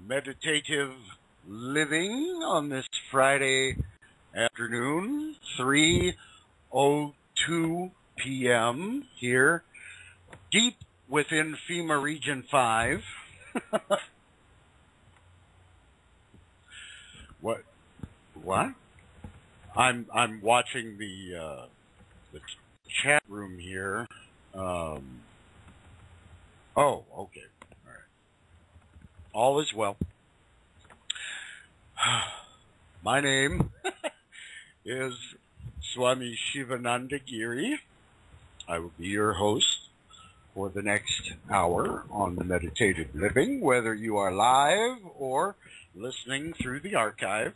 meditative living on this Friday afternoon, 3:02 p.m. here, deep within FEMA Region 5. What? I'm watching the chat room here. Oh, okay. All right. All is well. My name is Swami Shivananda Giri. I will be your host for the next hour on the Meditative Living, whether you are live or listening through the archive.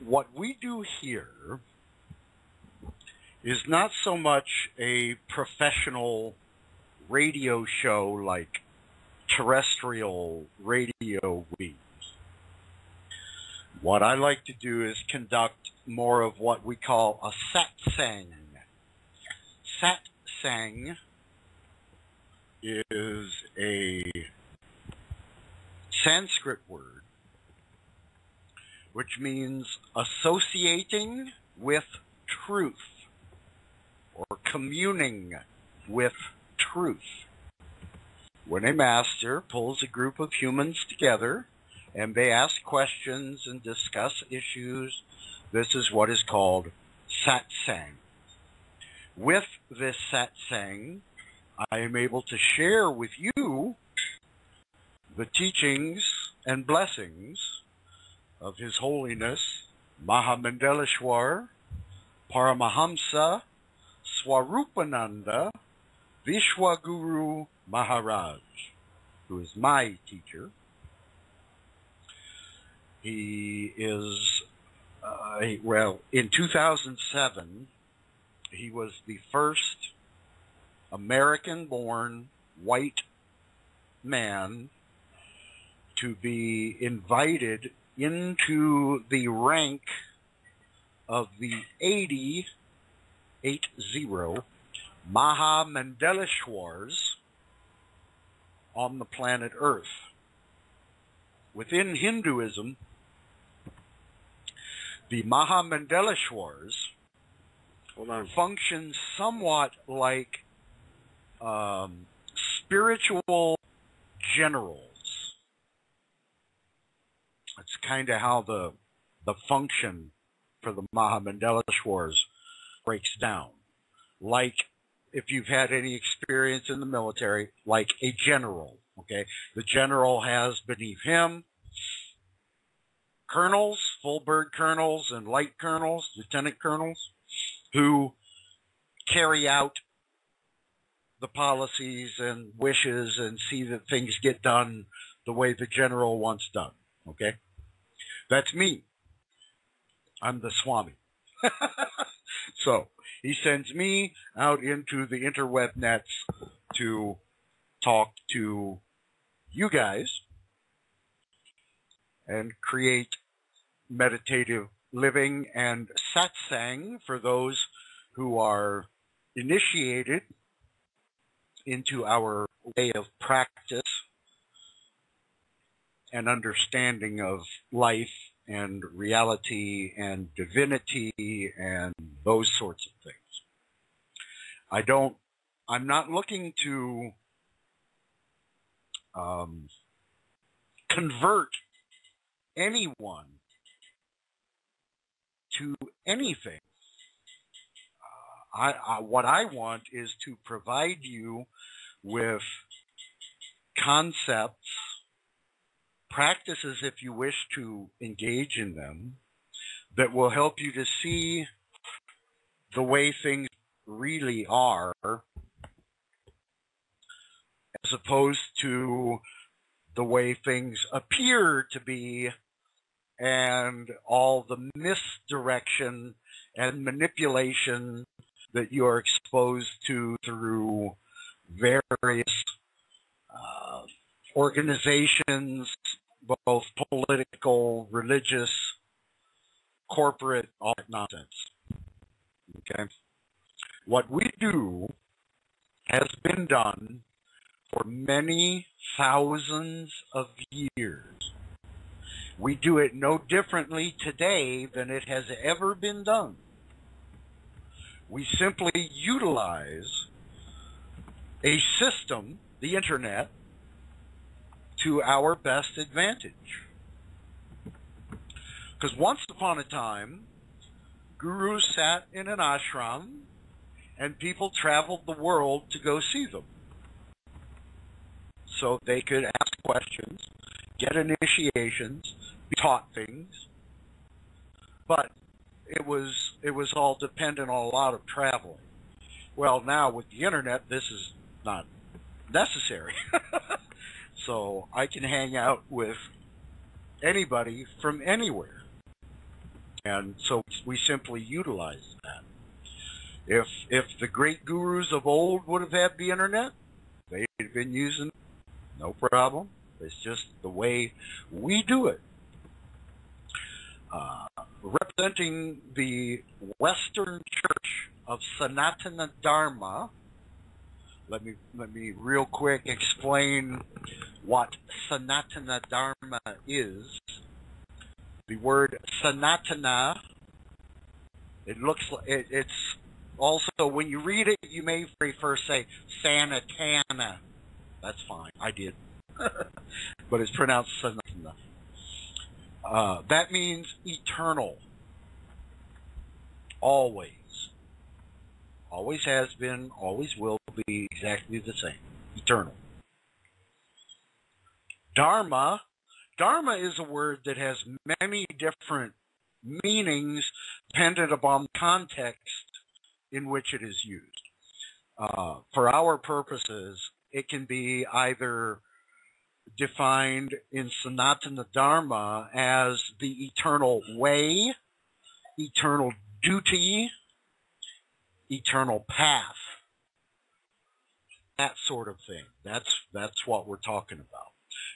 What we do here is not so much a professional radio show like terrestrial radio weaves. What I like to do is conduct more of what we call a satsang. Satsang is a Sanskrit word which means associating with truth or communing with truth. When a master pulls a group of humans together and they ask questions and discuss issues, this is what is called satsang. With this satsang, I am able to share with you the teachings and blessings of His Holiness Mahamandeleshwar Paramahamsa Swarupananda Vishwaguru Maharaj, who is my teacher. He is, in 2007, he was the first American-born white man to be invited into the rank of the 80 Mahamandeleshwars on the planet Earth. Within Hinduism, the Mahamandeleshwars function somewhat like spiritual generals. It's kind of how the function for the Mahamandeleshwars breaks down. Like, if you've had any experience in the military, like a general, okay? The general has beneath him colonels, full bird colonels, and light colonels, lieutenant colonels, who carry out the policies and wishes and see that things get done the way the general wants done, okay? That's me. I'm the Swami. So, he sends me out into the interweb nets to talk to you guys and create meditative living and satsang for those who are initiated into our way of practice and understanding of life and reality and divinity and those sorts of things. I'm not looking to convert anyone to anything. What I want is to provide you with concepts, practices if you wish to engage in them, that will help you to see the way things really are, as opposed to the way things appear to be and all the misdirection and manipulation that you are exposed to through various organizations, both political, religious, corporate, all that nonsense. Okay? What we do has been done for many thousands of years. We do it no differently today than it has ever been done. We simply utilize a system, the internet, to our best advantage. Because once upon a time, gurus sat in an ashram and people traveled the world to go see them. So they could ask questions, get initiations, be taught things. But it was all dependent on a lot of traveling. Well, now with the internet, this is not necessary. So I can hang out with anybody from anywhere. And so we simply utilize that. If the great gurus of old would have had the internet, they'd have been using it, no problem. It's just the way we do it. Representing the Western Church of Sanatana Dharma, let me real quick explain what Sanatana Dharma is. The word Sanatana, it looks like it's also, when you read it, you may first say Sanatana. That's fine. I did. But it's pronounced Sanatana. That means eternal. Always. Always has been, always will be exactly the same. Eternal. Dharma. Dharma is a word that has many different meanings dependent upon context in which it is used. For our purposes, it can be either defined in Sanatana Dharma as the eternal way, eternal duty, eternal path, that sort of thing. That's what we're talking about.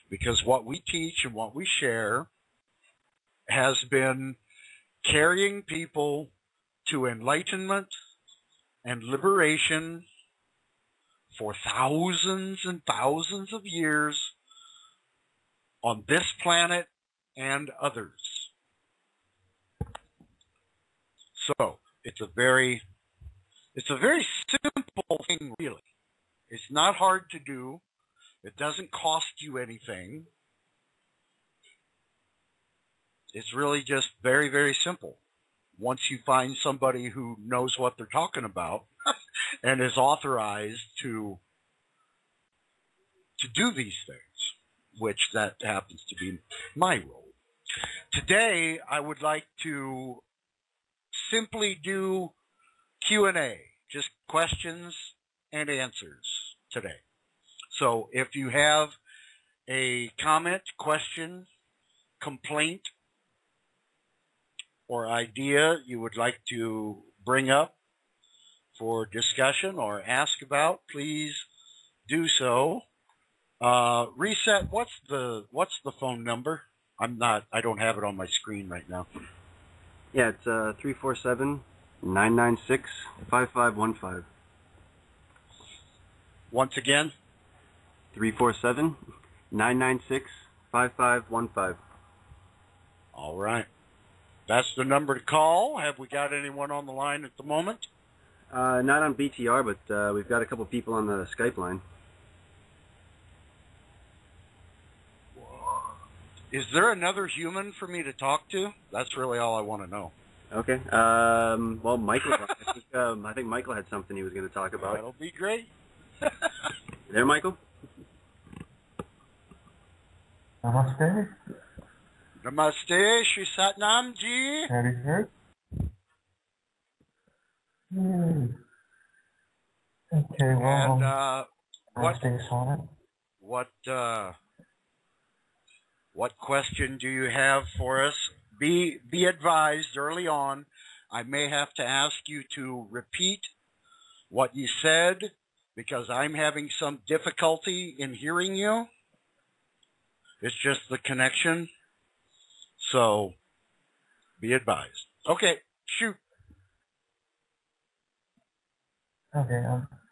Because what we teach and what we share has been carrying people to enlightenment and liberation for thousands and thousands of years on this planet and others. So it's a very simple thing, really. It's not hard to do. It doesn't cost you anything. It's really just very, very simple. Once you find somebody who knows what they're talking about and is authorized to do these things, which that happens to be my role. Today, I would like to simply do Q&A, just questions and answers today. So if you have a comment, question, complaint, or idea you would like to bring up for discussion or ask about, please do so. Reset, what's the phone number? I don't have it on my screen right now. Yeah, it's 347-996-5515. Once again? 347-996-5515. All right. That's the number to call. Have we got anyone on the line at the moment? Not on BTR, but we've got a couple people on the Skype line. Is there another human for me to talk to? That's really all I want to know. Okay. Well, Michael, I think Michael had something he was going to talk about. That'll be great. There, Michael? Namaste. Namaste, Shri Satnam Ji. Very good. Okay, well, And what question do you have for us? Be advised early on, I may have to ask you to repeat what you said because I'm having some difficulty in hearing you. It's just the connection. So, be advised. Okay, shoot. Okay,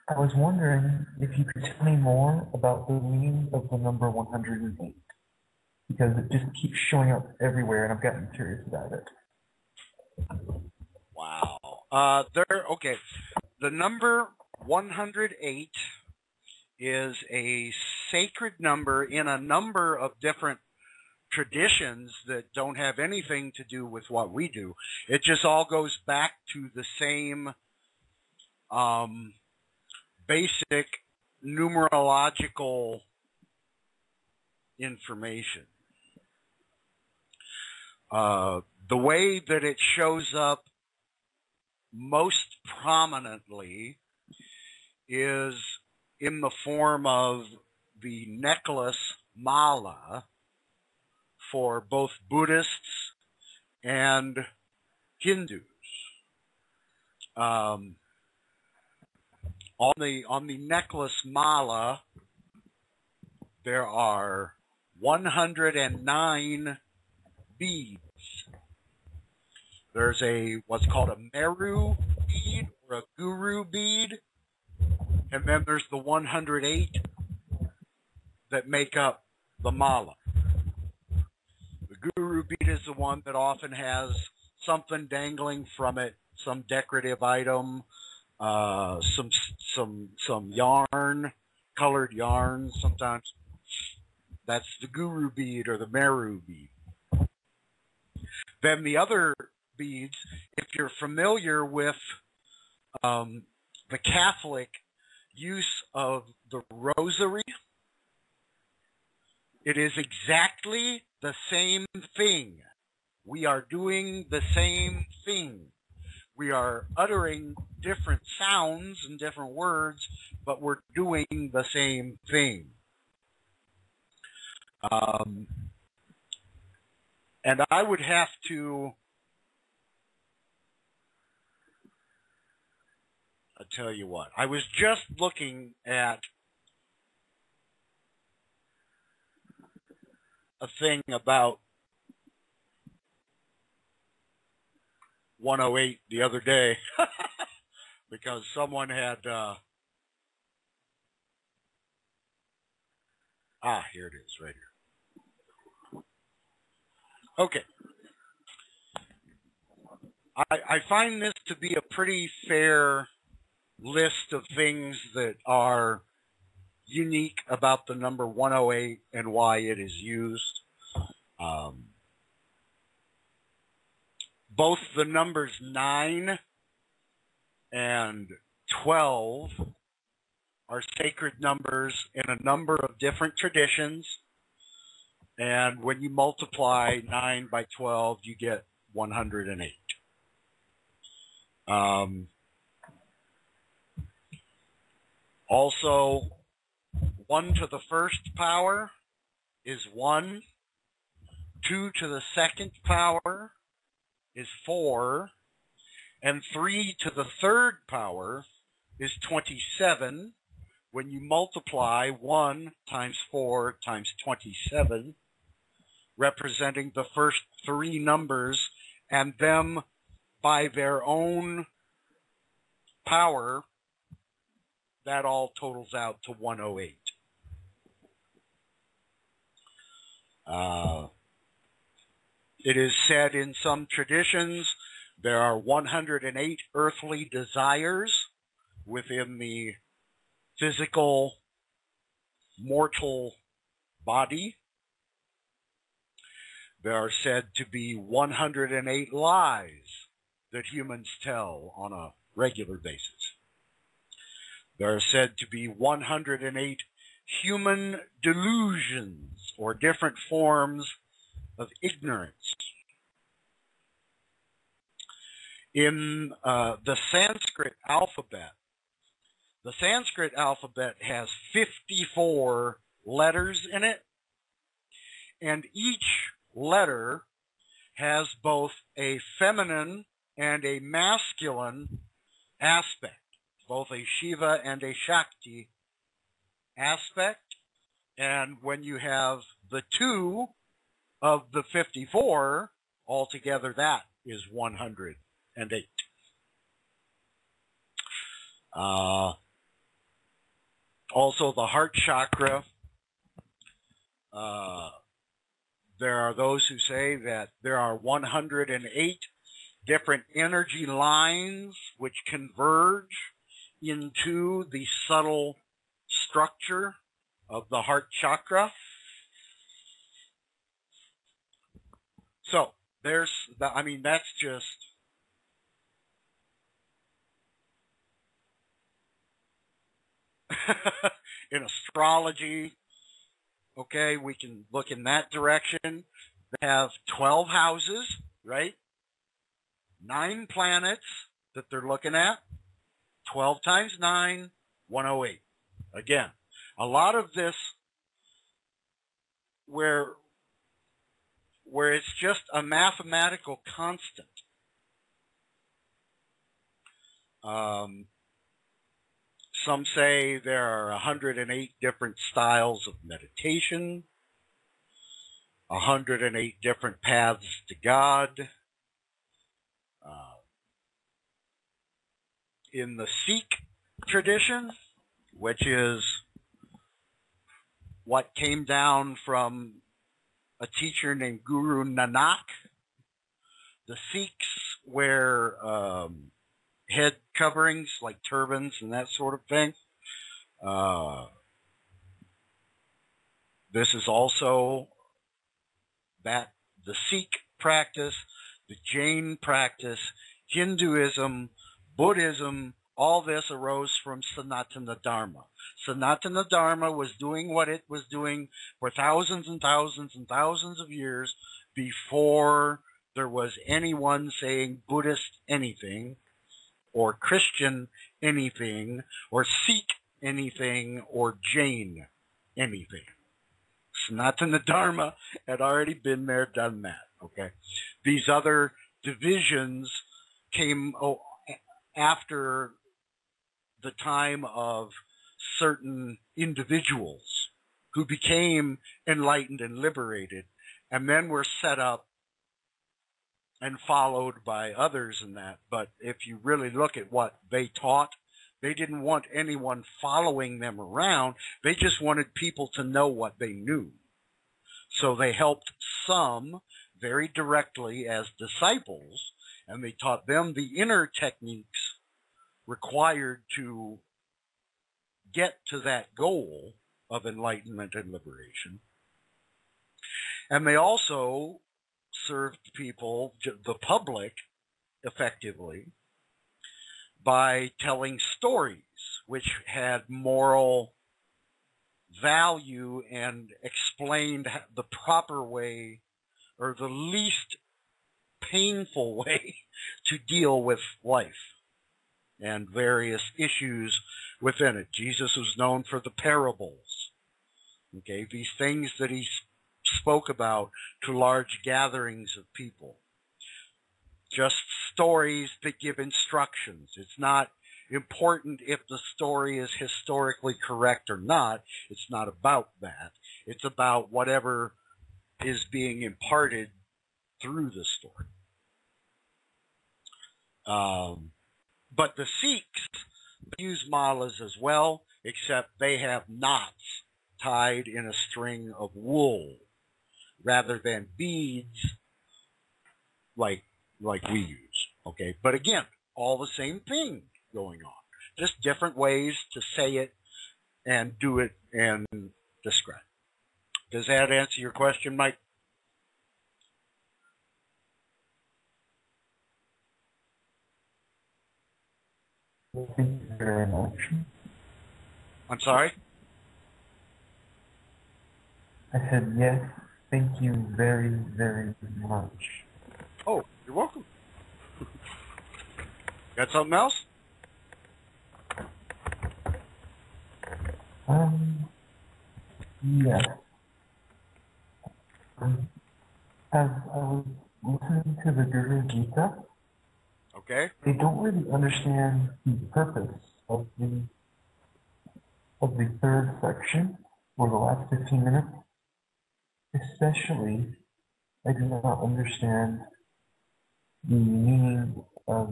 I was wondering if you could tell me more about the meaning of the number 108, because it just keeps showing up everywhere, and I've gotten curious about it. Wow. Okay. The number 108 is a sacred number in a number of different traditions that don't have anything to do with what we do. It just all goes back to the same basic numerological information. The way that it shows up most prominently is in the form of the necklace mala for both Buddhists and Hindus. On the necklace mala, there are 109 beads. There's what's called a meru bead or a guru bead, and then there's the 108 that make up the mala. The guru bead is the one that often has something dangling from it, some decorative item, some yarn, colored yarn sometimes. That's the guru bead or the meru bead. Then the other beads, if you're familiar with the Catholic use of the rosary, it is exactly the same thing. We are doing the same thing. We are uttering different sounds and different words, but we're doing the same thing. And I would have to, I'll tell you what, I was just looking at a thing about 108 the other day because someone had, here it is, right here. Okay. I find this to be a pretty fair list of things that are unique about the number 108 and why it is used. Both the numbers 9 and 12 are sacred numbers in a number of different traditions. And when you multiply 9 by 12, you get 108. Also, 1 to the first power is 1. 2 to the second power is 4. And 3 to the third power is 27. When you multiply 1 times 4 times 27, representing the first 3 numbers, and them by their own power, that all totals out to 108. It is said in some traditions there are 108 earthly desires within the physical, mortal body. There are said to be 108 lies that humans tell on a regular basis. There are said to be 108 human delusions or different forms of ignorance. In the Sanskrit alphabet has 54 letters in it, and each letter has both a feminine and a masculine aspect, both a Shiva and a Shakti aspect. And when you have the 2 of the 54, altogether that is 108. Also, the heart chakra. There are those who say that there are 108 different energy lines which converge into the subtle structure of the heart chakra. So there's, that's just in astrology. Okay, we can look in that direction. They have 12 houses, right? 9 planets that they're looking at. 12 times 9, 108. Again, a lot of this where it's just a mathematical constant. Some say there are 108 different styles of meditation, 108 different paths to God. In the Sikh tradition, which is what came down from a teacher named Guru Nanak, the Sikhs wear head coverings like turbans and that sort of thing. This is also that the Sikh practice, the Jain practice, Hinduism, Buddhism, all this arose from Sanatana Dharma. Sanatana Dharma was doing what it was doing for thousands and thousands and thousands of years before there was anyone saying Buddhist anything, or Christian anything, or Sikh anything, or Jain anything. Sanatana Dharma had already been there, done that. Okay, these other divisions came after the time of certain individuals who became enlightened and liberated, and then were set up and followed by others in that. But if you really look at what they taught, they didn't want anyone following them around. They just wanted people to know what they knew. So they helped some very directly as disciples, and they taught them the inner techniques required to get to that goal of enlightenment and liberation. And they also served people, the public, effectively by telling stories which had moral value and explained the proper way or the least painful way to deal with life and various issues within it. Jesus was known for the parables. Okay, these things that he spoke about to large gatherings of people. Just stories that give instructions. It's not important if the story is historically correct or not. It's not about that. It's about whatever is being imparted through the story. But the Sikhs use malas as well, except they have knots tied in a string of wool rather than beads like we use. Okay, but again, all the same thing going on, just different ways to say it and do it and describe. Does that answer your question, Mike? Thank you very much. I'm sorry? I said yes, thank you very, very much. Oh, you're welcome. Got something else? Yes. As I was listening to the Guru Gita, Okay. they don't really understand the purpose of the third section, or the last 15 minutes. Especially, I do not understand the meaning of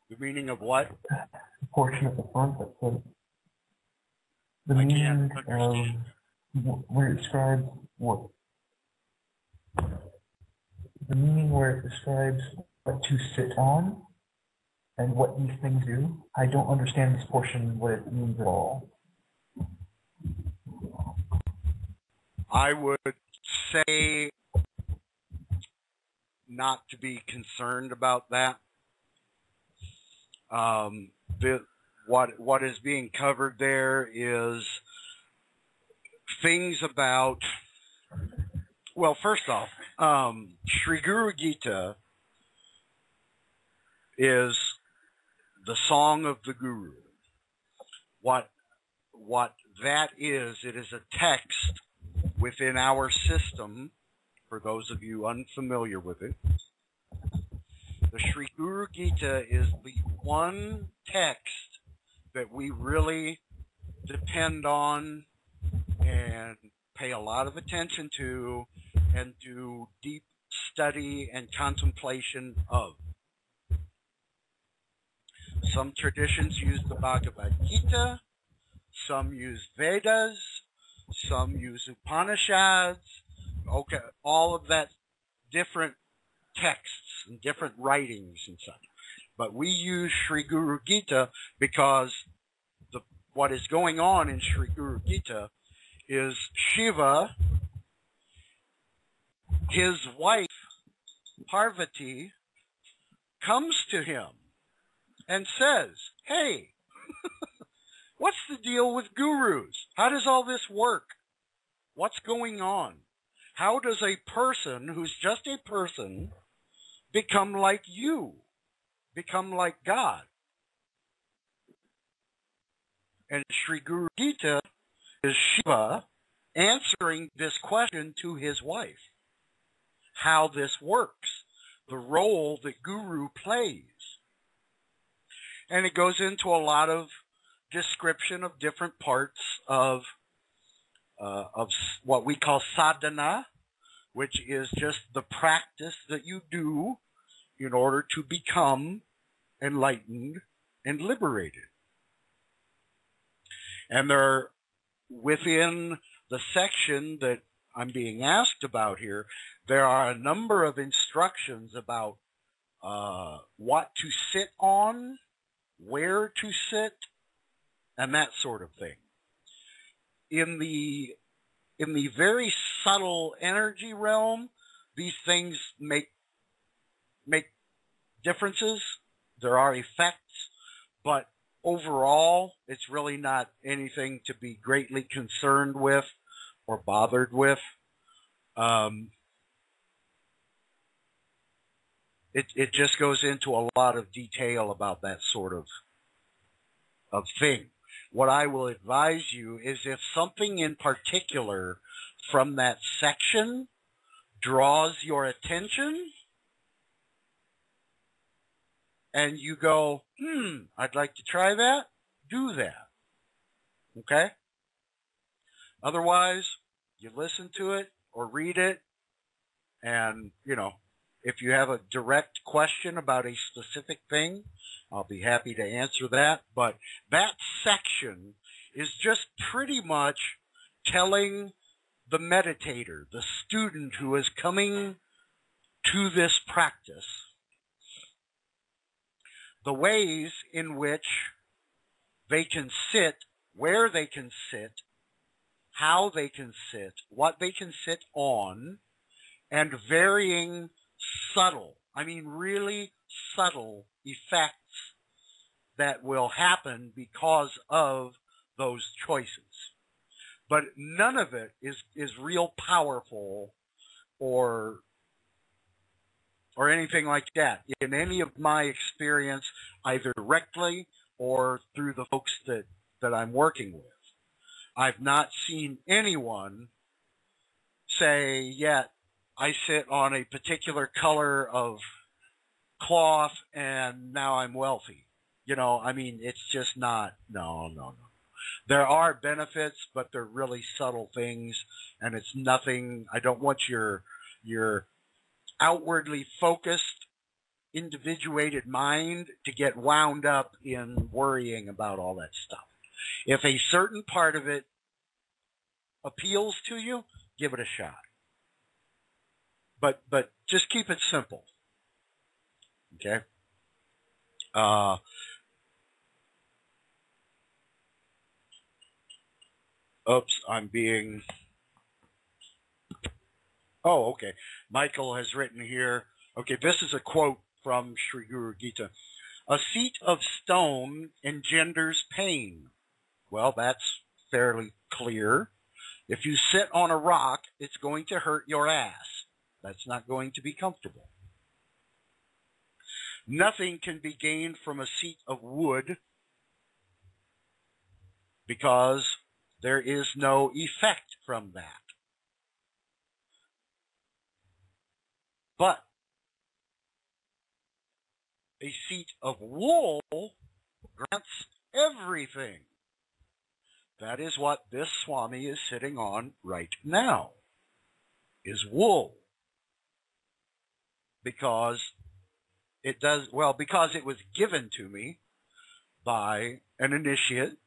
The meaning of what? the portion at the front that says, The I meaning can't understand. where it describes what the meaning where it describes what to sit on and what these things do. I don't understand this portion, what it means at all. I would say not to be concerned about that. What is being covered there is things about, well, first off, Sri Guru Gita is the song of the Guru. What that is, it is a text within our system, for those of you unfamiliar with it. The Sri Guru Gita is the one text that we really depend on and pay a lot of attention to and do deep study and contemplation of. Some traditions use the Bhagavad Gita, some use Vedas, some use Upanishads, okay, all of that different texts and different writings and such. But we use Sri Guru Gita because what is going on in Sri Guru Gita is Shiva, his wife Parvati, comes to him and says, hey, what's the deal with gurus? How does all this work? What's going on? How does a person who's just a person become like you, become like God? And Sri Guru Gita is Shiva answering this question to his wife. How this works, the role that Guru plays. And it goes into a lot of description of different parts of what we call sadhana, which is just the practice that you do in order to become enlightened and liberated. And there, within the section that I'm being asked about here, there are a number of instructions about what to sit on, where to sit, and that sort of thing. In the very subtle energy realm, these things make differences. There are effects, but overall, it's really not anything to be greatly concerned with or bothered with. It just goes into a lot of detail about that sort of thing. What I will advise you is if something in particular from that section draws your attention and you go, I'd like to try that, do that. Okay? Otherwise, you listen to it or read it, and, if you have a direct question about a specific thing, I'll be happy to answer that. But that section is just pretty much telling the meditator, the student who is coming to this practice, the ways in which they can sit, where they can sit, how they can sit, what they can sit on, and varying really subtle effects that will happen because of those choices. But none of it is real powerful or anything like that in any of my experience, either directly or through the folks that I'm working with. I've not seen anyone say, I sit on a particular color of cloth and now I'm wealthy. It's just not, no. There are benefits, but they're really subtle things, and it's nothing. I don't want your outwardly focused, individuated mind to get wound up in worrying about all that stuff. If a certain part of it appeals to you, give it a shot. But just keep it simple. Okay? Oops, I'm being... Oh, okay. Michael has written here. Okay, this is a quote from Sri Guru Gita. A seat of stone engenders pain. Well, that's fairly clear. If you sit on a rock, it's going to hurt your ass. That's not going to be comfortable. Nothing can be gained from a seat of wood because there is no effect from that. But a seat of wool grants everything. That is what this Swami is sitting on right now, is wool. Because it does, well, because it was given to me by an initiate,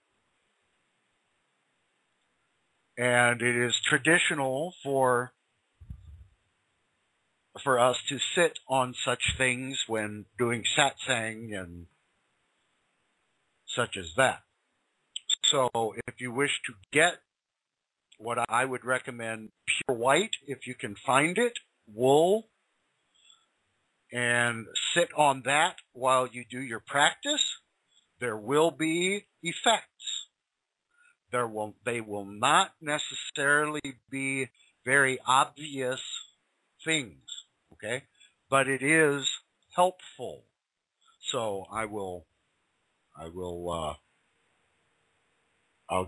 and it is traditional for us to sit on such things when doing satsang and such as that. So if you wish to get what I would recommend, pure white, if you can find it, wool, and sit on that while you do your practice, there will be effects. They will not necessarily be very obvious things, okay? But it is helpful. So I'll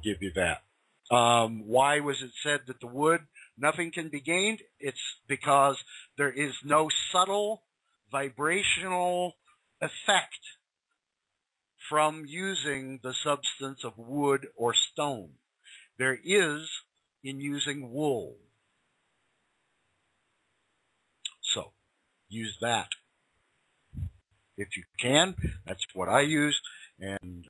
give you that. Why was it said that the wood, nothing can be gained? It's because there is no subtle vibrational effect from using the substance of wood or stone. There is in using wool. So, use that. If you can, that's what I use, and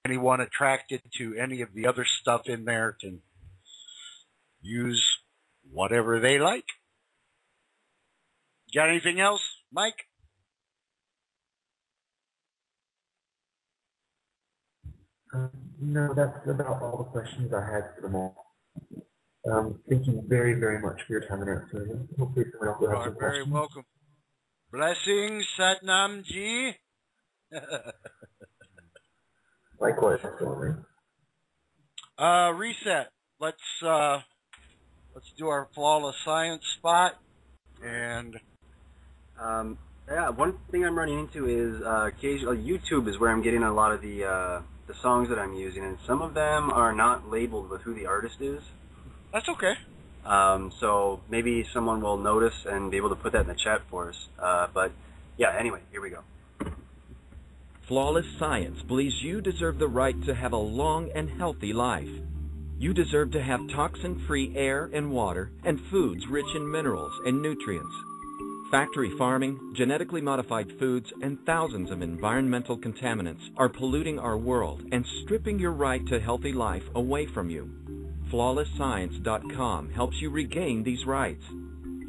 anyone attracted to any of the other stuff in there can use whatever they like. Got anything else, Mike? No, that's about all the questions I had for the moment. Thank you very, very much for your time and answering them. Hopefully someone else will have some questions. You're very welcome. Blessings, Satnam Ji. Likewise, Swami. Reset. Let's do our flawless science spot. And yeah, one thing I'm running into is occasionally YouTube is where I'm getting a lot of the songs that I'm using, and some of them are not labeled with who the artist is. That's okay. So maybe someone will notice and be able to put that in the chat for us. But yeah, anyway, here we go. Flawless Science believes you deserve the right to have a long and healthy life. You deserve to have toxin-free air and water and foods rich in minerals and nutrients. Factory farming, genetically modified foods, and thousands of environmental contaminants are polluting our world and stripping your right to healthy life away from you. FlawlessScience.com helps you regain these rights.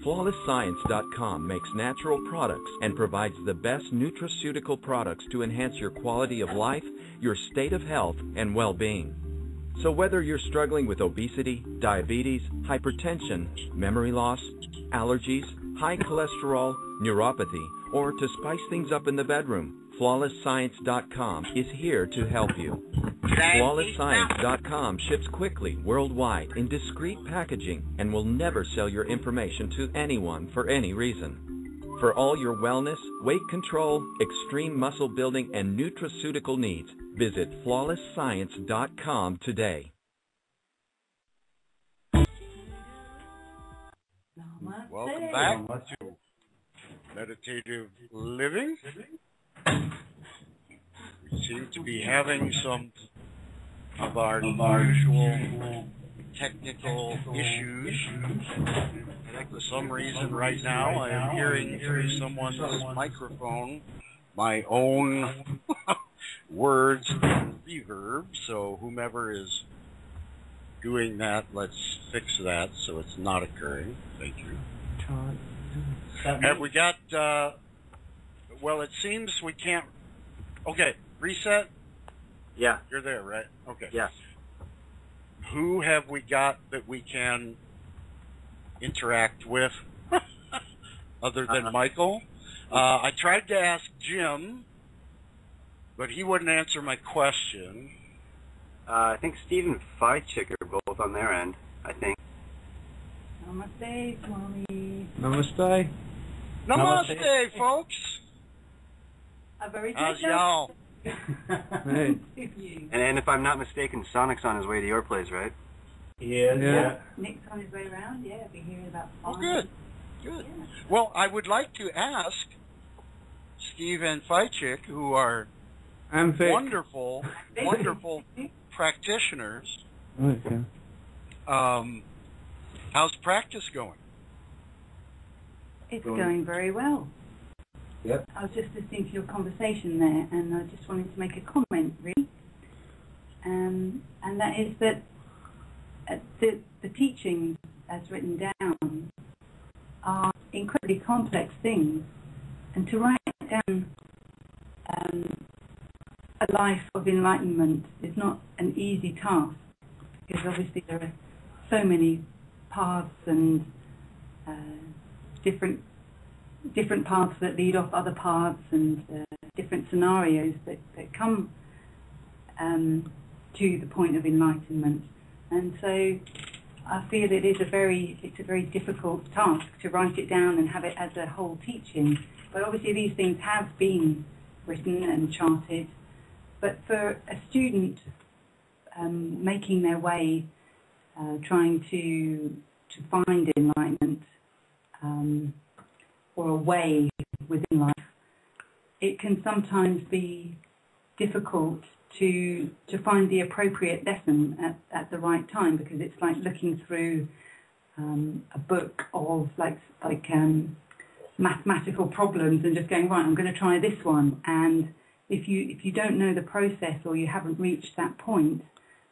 FlawlessScience.com makes natural products and provides the best nutraceutical products to enhance your quality of life, your state of health, and well-being. So whether you're struggling with obesity, diabetes, hypertension, memory loss, allergies, high cholesterol, neuropathy, or to spice things up in the bedroom, FlawlessScience.com is here to help you. FlawlessScience.com ships quickly worldwide in discreet packaging and will never sell your information to anyone for any reason. For all your wellness, weight control, extreme muscle building, and nutraceutical needs, visit FlawlessScience.com today. Welcome back to Meditative Living. We seem to be having some of our usual technical issues. For some reason right now I am hearing through someone's microphone my own words and reverb. So whomever is doing that, let's fix that so it's not occurring. Thank you. Have we got, well, it seems we can't, okay, reset? Yeah. You're there, right? Okay. Yeah. Who have we got that we can interact with other than Michael? I tried to ask Jim, but he wouldn't answer my question. I think Steve and Fichick are both on their end, I think. Namaste, Swami. Namaste. Namaste, folks. A very How's good y'all? Hey. And if I'm not mistaken, Sonic's on his way to your place, right? Yeah. Nick's on his way around. Yeah, I'll be here in about 5. Oh, good. Good. Yeah. Well, I would like to ask Steve and Fichick, who are I'm Vic. wonderful practitioners. Okay. How's practice going? It's going very well. Yep. I was just listening to your conversation there, and I just wanted to make a comment, really. And that is that the teachings, as written down, are incredibly complex things. And to write down a life of enlightenment is not an easy task, because obviously there are so many paths and different paths that lead off other paths, and different scenarios that come to the point of enlightenment. And so I feel it's a very difficult task to write it down and have it as a whole teaching. But obviously these things have been written and charted. But for a student making their way, trying to find enlightenment, or a way within life, it can sometimes be difficult to find the appropriate lesson at the right time, because it's like looking through a book of like mathematical problems and just going, right, I'm going to try this one. And if you don't know the process, or you haven't reached that point,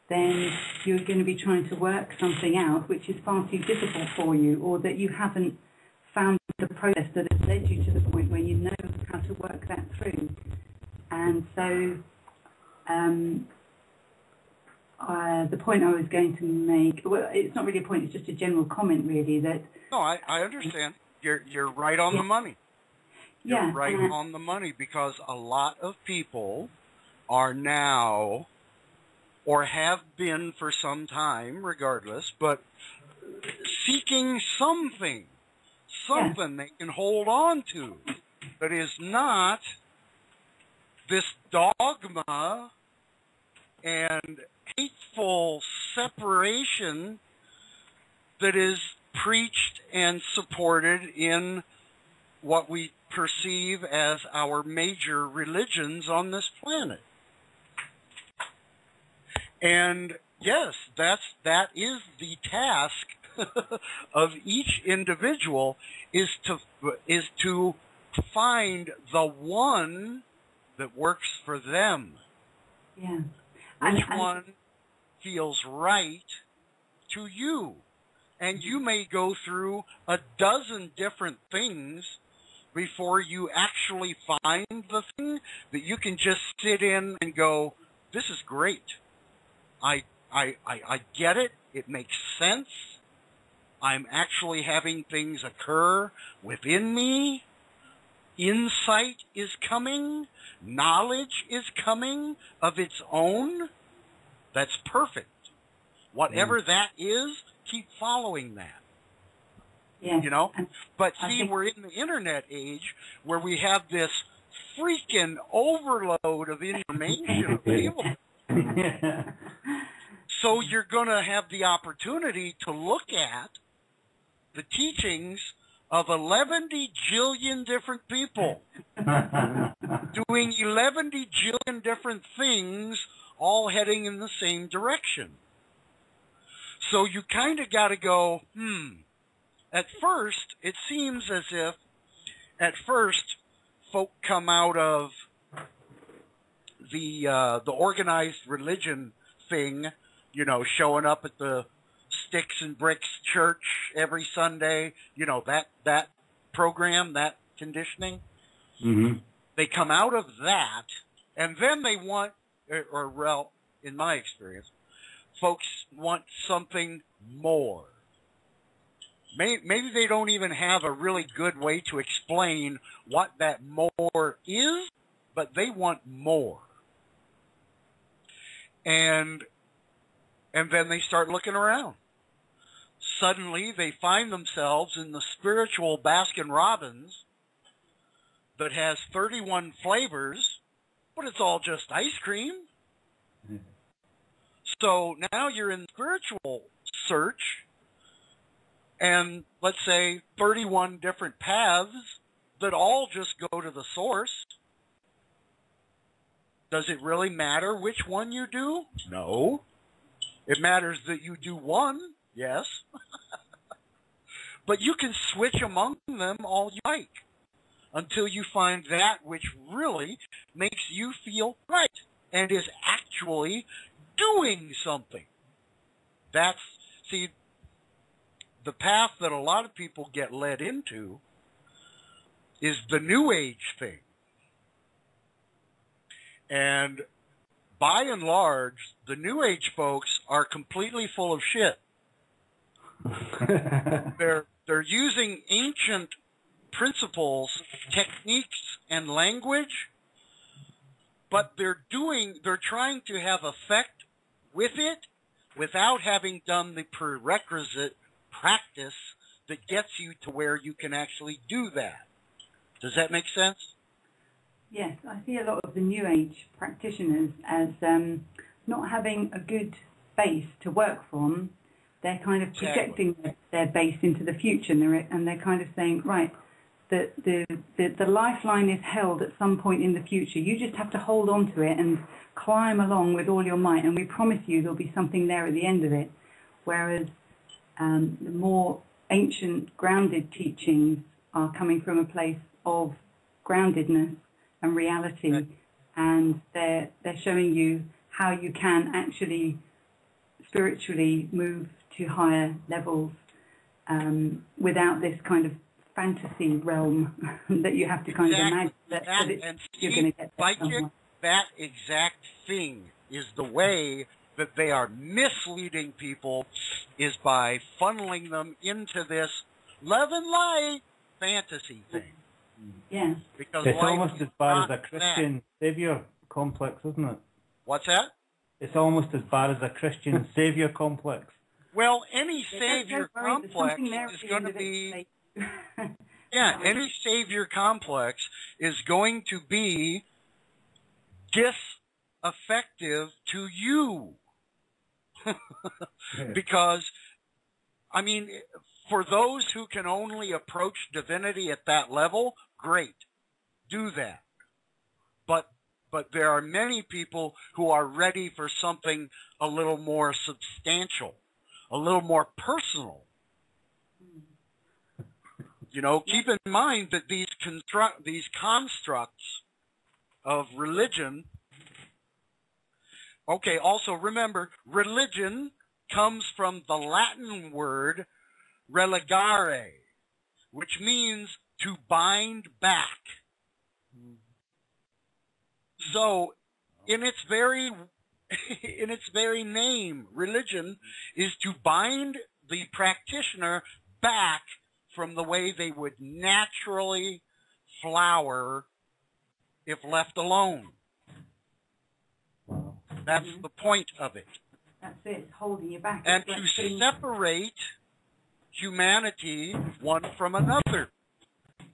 then you're going to be trying to work something out which is far too difficult for you, or that you haven't found the process that has led you to the point where you know how to work that through. And so the point I was going to make, well, it's not really a point, it's just a general comment, really, that... No, I understand. You're right on the money. You're right on the money, because a lot of people are now, or have been for some time, regardless, but seeking something they can hold on to that is not this dogma and hateful separation that is preached and supported in what we perceive as our major religions on this planet. And yes, that is the task of each individual, is to find the one that works for them. Yeah. Which one feels right to you? And you may go through a dozen different things before you actually find the thing that you can just sit in and go, this is great. I get it. It makes sense. I'm actually having things occur within me. Insight is coming. Knowledge is coming of its own. That's perfect. Whatever that is, keep following that. Yeah. You know? But see, we're in the internet age where we have this freaking overload of information available. So you're going to have the opportunity to look at the teachings of 11 jillion different people doing 11 jillion different things, all heading in the same direction. So you kind of got to go, At first, it seems as if at first folk come out of the organized religion thing, you know, showing up at the Sticks and Bricks church every Sunday, you know, that program, that conditioning. Mm-hmm. They come out of that, and then they want, or well, in my experience, folks want something more. Maybe they don't even have a really good way to explain what that more is, but they want more. And then they start looking around. Suddenly they find themselves in the spiritual Baskin-Robbins that has 31 flavors, but it's all just ice cream. Mm-hmm. So now you're in spiritual search, and let's say 31 different paths that all just go to the source. Does it really matter which one you do? No. It matters that you do one, yes. But you can switch among them all you like until you find that which really makes you feel right and is actually doing something. That's, see, the path that a lot of people get led into is the New Age thing. And by and large, the New Age folks are completely full of shit. They're using ancient principles, techniques, and language, but they're trying to have effect with it without having done the prerequisite practice that gets you to where you can actually do that. Does that make sense? Yes, I see a lot of the New Age practitioners as not having a good base to work from. They're kind of projecting their base into the future, and they're kind of saying, right, the lifeline is held at some point in the future. You just have to hold on to it and climb along with all your might, and we promise you there'll be something there at the end of it. Whereas the more ancient, grounded teachings are coming from a place of groundedness and reality, and they're showing you how you can actually spiritually move to higher levels without this kind of fantasy realm that you have to kind of imagine that you're going to get there somewhere. That exact thing is the way that they are misleading people, is by funneling them into this love and light fantasy thing. Yeah. Because it's almost as bad as a Christian savior complex, isn't it? What's that? It's almost as bad as a Christian savior complex. Well, any savior complex is going to be... Yeah, any savior complex is going to be disaffective to you. Because, I mean, for those who can only approach divinity at that level, great. Do that. But there are many people who are ready for something a little more substantial, a little more personal. You know, keep in mind that these constructs of religion. Okay, also remember, religion comes from the Latin word religare, which means to bind back. So, in its very name, religion is to bind the practitioner back from the way they would naturally flower if left alone. That's the point of it. That's it, it's holding you back. And to separate humanity one from another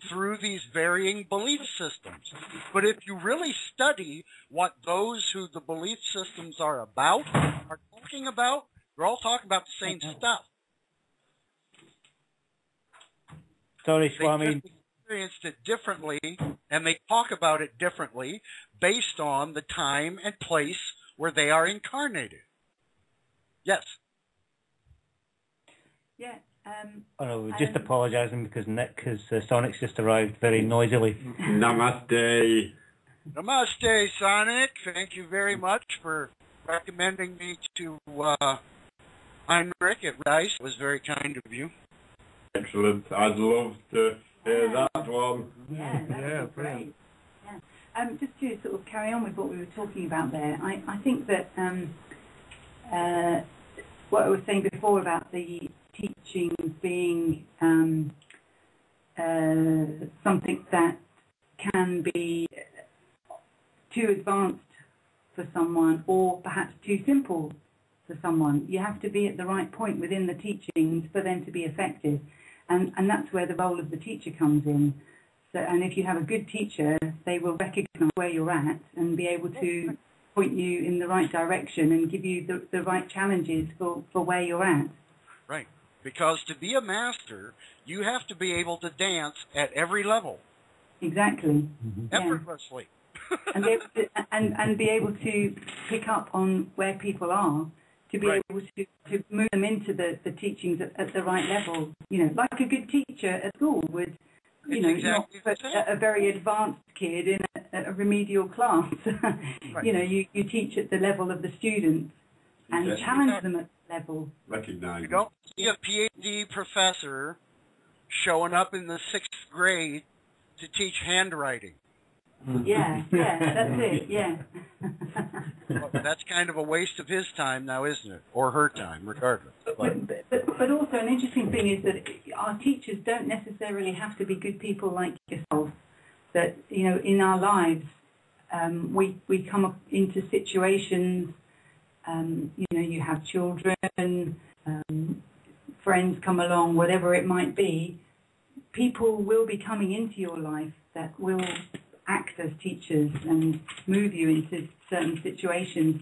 through these varying belief systems. But if you really study what those who the belief systems are about are talking about, they're all talking about the same stuff. Sorry, Swami. They just experienced it differently, and they talk about it differently based on the time and place where they are incarnated. Yes. Yeah. We're just apologising because Nick, his Sonic's just arrived very noisily. Namaste. Namaste, Sonic. Thank you very much for recommending me to Heinrich at Rice. It was very kind of you. Excellent. I'd love to hear that one. Yeah, that was great. Yeah. Just to sort of carry on with what we were talking about there, I think that what I was saying before about the teaching being something that can be too advanced for someone or perhaps too simple for someone. You have to be at the right point within the teachings for them to be effective. And that's where the role of the teacher comes in. So, and if you have a good teacher, they will recognize where you're at and be able to point you in the right direction and give you the right challenges for where you're at. Right. Because to be a master, you have to be able to dance at every level. Exactly. Effortlessly. And be able to pick up on where people are, to be able to move them into the teachings at the right level. You know, like a good teacher at school would, you know, exactly not put a very advanced kid in a remedial class. You know, you teach at the level of the students and challenge them at the level. Recognize. You don't see a PhD professor showing up in the 6th grade to teach handwriting. Yeah, that's it, yeah. Well, that's kind of a waste of his time now, isn't it? Or her time, regardless. But also an interesting thing is that our teachers don't necessarily have to be good people like yourself. That, you know, in our lives, we come up into situations, you know, you have children, friends come along, whatever it might be. People will be coming into your life that will act as teachers and move you into certain situations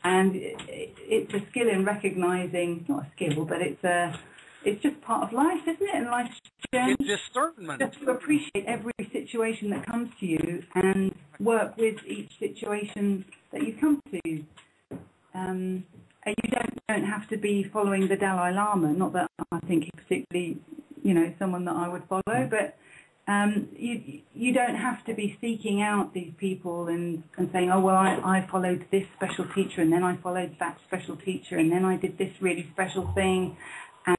and it's a skill in recognizing, not a skill, but it's just part of life, isn't it? And life's journey. It's discernment. Just to appreciate every situation that comes to you and work with each situation that you come to. And you don't have to be following the Dalai Lama, not that I think he's particularly, you know, someone that I would follow, but you don't have to be seeking out these people and saying, oh, well, I followed this special teacher and then I followed that special teacher and then I did this really special thing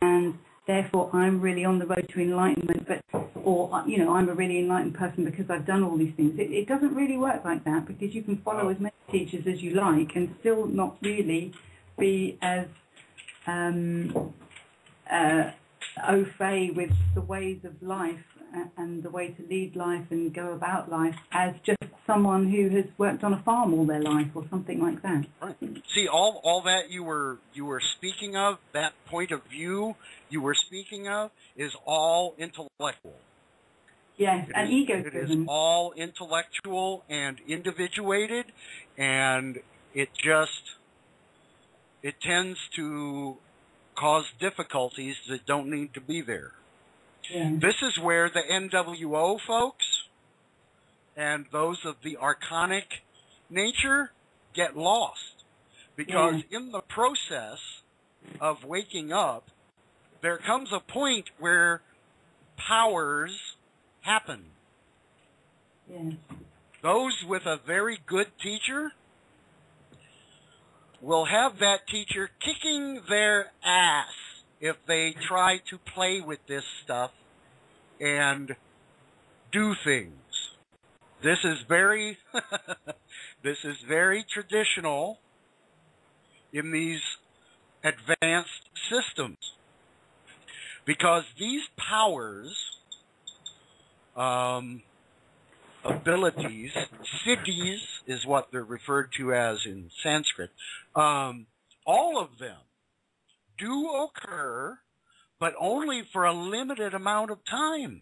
and therefore I'm really on the road to enlightenment, or, you know, I'm a really enlightened person because I've done all these things. It doesn't really work like that, because you can follow as many teachers as you like and still not really be as au fait with the ways of life and the way to lead life and go about life as just someone who has worked on a farm all their life or something like that. Right. See, all that you were speaking of, that point of view you were speaking of, is all intellectual. Yes, and ego-driven. It is all intellectual and individuated, and it tends to cause difficulties that don't need to be there. Yeah. This is where the NWO folks and those of the archonic nature get lost. Because in the process of waking up, there comes a point where powers happen. Yeah. Those with a very good teacher will have that teacher kicking their ass if they try to play with this stuff and do things. This is very traditional in these advanced systems, because these powers, abilities, siddhis is what they're referred to as in Sanskrit, all of them do occur, but only for a limited amount of time.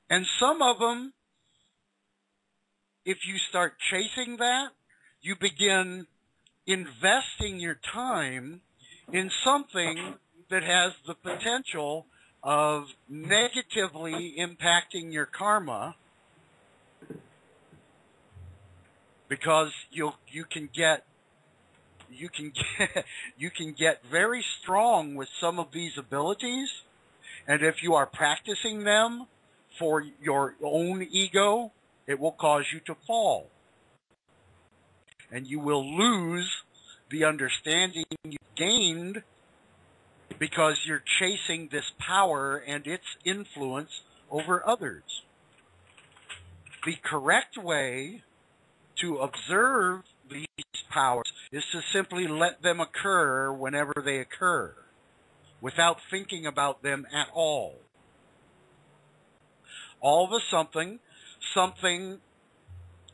And some of them, if you start chasing that, you begin investing your time in something that has the potential of negatively impacting your karma, because you can get very strong with some of these abilities, and if you are practicing them for your own ego, it will cause you to fall. And you will lose the understanding you gained because you're chasing this power and its influence over others. The correct way to observe these powers is to simply let them occur whenever they occur, without thinking about them at all. All of a sudden, something,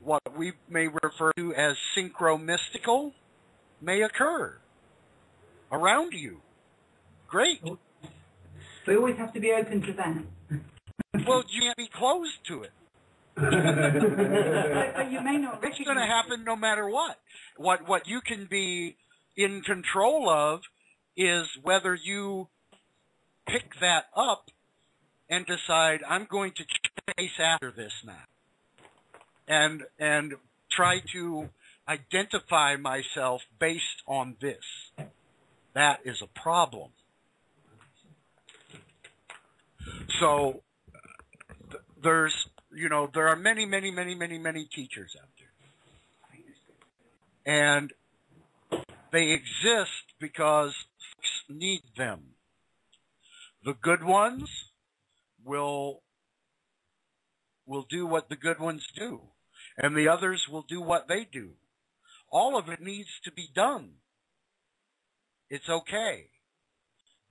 what we may refer to as synchromystical, may occur around you. Great. We always have to be open to that. Well, you can't be closed to it. But you may not recognize it's going to happen no matter what. What you can be in control of is whether you pick that up and decide, I'm going to chase after this now. And try to identify myself based on this. That is a problem. So there are many, many, many, many, many teachers out there. And they exist because folks need them. The good ones will do what the good ones do, and the others will do what they do. All of it needs to be done. It's okay.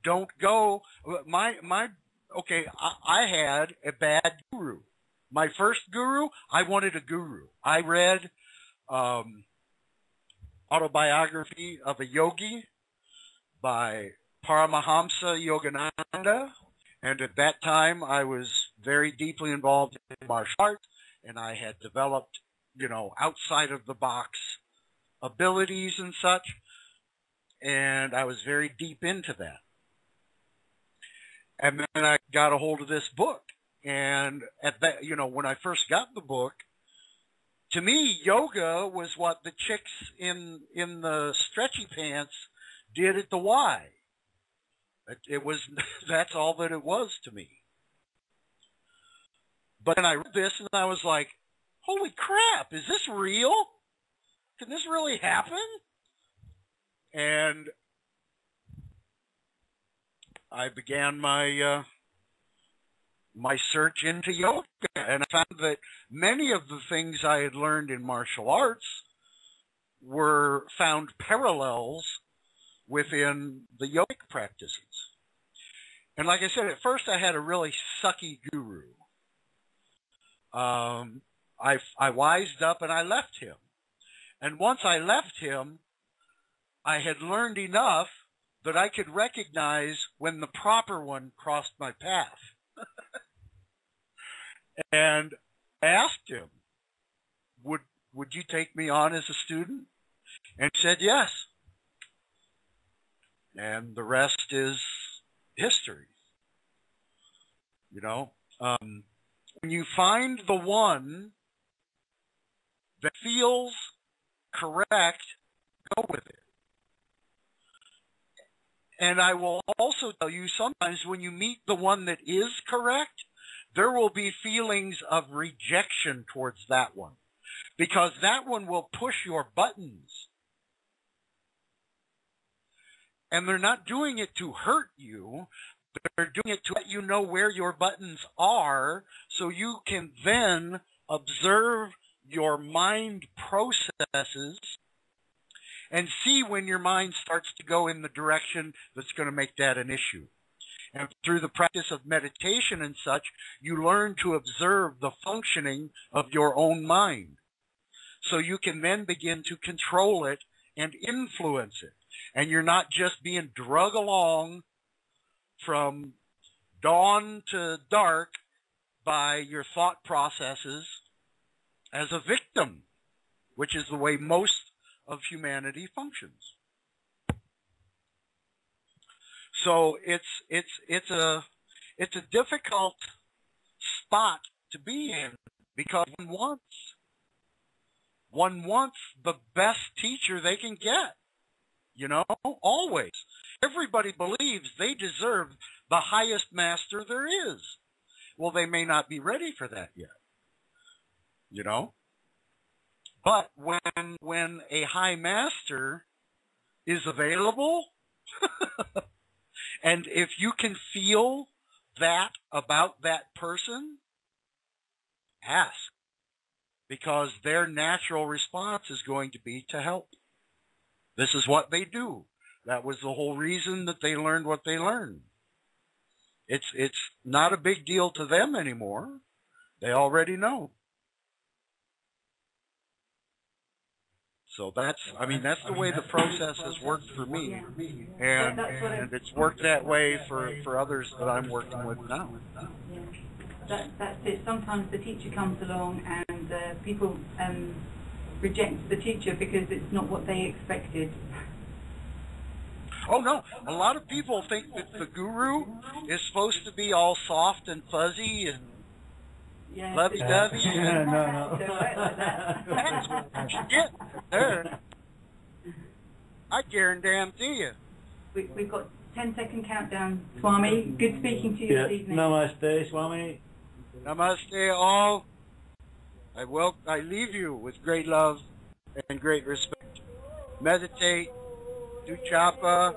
Don't go. Okay, I had a bad guru. My first guru, I wanted a guru. I read Autobiography of a Yogi by Paramahamsa Yogananda, and at that time I was very deeply involved in martial arts, and I had developed, outside of the box abilities and such, and I was very deep into that. And then I got a hold of this book, and at that, when I first got the book, to me, yoga was what the chicks in the stretchy pants did at the Y. It was, that's all that it was to me. But then I read this and I was like, holy crap, is this real? Can this really happen? And I began my search into yoga, and I found that many of the things I had learned in martial arts were found parallels within the yogic practices. And like I said, at first I had a really sucky guru. I wised up and I left him. And once I left him, I had learned enough that I could recognize when the proper one crossed my path. And I asked him, would you take me on as a student? And he said yes. And the rest is history. When you find the one that feels correct, go with it. And I will also tell you, sometimes when you meet the one that is correct, there will be feelings of rejection towards that one, because that one will push your buttons. And they're not doing it to hurt you. They're doing it to let you know where your buttons are, so you can then observe your mind processes and see when your mind starts to go in the direction that's going to make that an issue. And through the practice of meditation and such, you learn to observe the functioning of your own mind. So you can then begin to control it and influence it. And you're not just being drug along from dawn to dark by your thought processes as a victim, which is the way most of humanity functions. So it's a difficult spot to be in, because one wants the best teacher they can get. Always. Everybody believes they deserve the highest master there is. Well, they may not be ready for that yet. You know? But when a high master is available, and if you can feel that about that person, ask. Because their natural response is going to be to help. This is what they do. That was the whole reason that they learned what they learned. It's not a big deal to them anymore. They already know. So that's the way the process has worked for me. And it's worked that way for others that I'm working with now. That's it. Sometimes the teacher comes along and people reject the teacher because it's not what they expected. Oh no, a lot of people think that the guru is supposed to be all soft and fuzzy and lovey-dovey. No. That's what you get there. I guarantee you. We've got 10-second countdown. Swami, good speaking to you this evening. Namaste, Swami. Namaste all. I leave you with great love and great respect. Meditate, do japa,